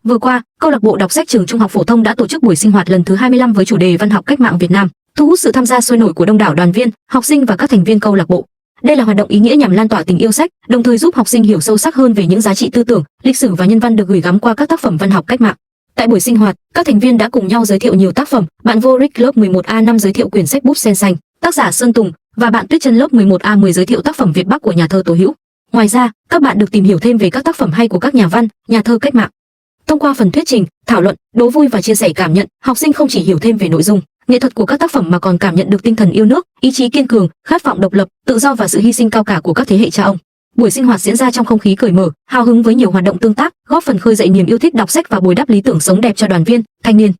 Vừa qua, câu lạc bộ đọc sách trường Trung học phổ thông đã tổ chức buổi sinh hoạt lần thứ 25 với chủ đề Văn học cách mạng Việt Nam, thu hút sự tham gia sôi nổi của đông đảo đoàn viên, học sinh và các thành viên câu lạc bộ. Đây là hoạt động ý nghĩa nhằm lan tỏa tình yêu sách, đồng thời giúp học sinh hiểu sâu sắc hơn về những giá trị tư tưởng, lịch sử và nhân văn được gửi gắm qua các tác phẩm văn học cách mạng. Tại buổi sinh hoạt, các thành viên đã cùng nhau giới thiệu nhiều tác phẩm. Bạn Vô Rick lớp 11A5 giới thiệu quyển sách Búp Sen Xanh, tác giả Sơn Tùng, và bạn Tuyết Chân lớp 11A10 giới thiệu tác phẩm Việt Bắc của nhà thơ Tố Hữu. Ngoài ra, các bạn được tìm hiểu thêm về các tác phẩm hay của các nhà văn, nhà thơ cách mạng. Thông qua phần thuyết trình, thảo luận, đố vui và chia sẻ cảm nhận, học sinh không chỉ hiểu thêm về nội dung, nghệ thuật của các tác phẩm mà còn cảm nhận được tinh thần yêu nước, ý chí kiên cường, khát vọng độc lập, tự do và sự hy sinh cao cả của các thế hệ cha ông. Buổi sinh hoạt diễn ra trong không khí cởi mở, hào hứng với nhiều hoạt động tương tác, góp phần khơi dậy niềm yêu thích đọc sách và bồi đắp lý tưởng sống đẹp cho đoàn viên, thanh niên.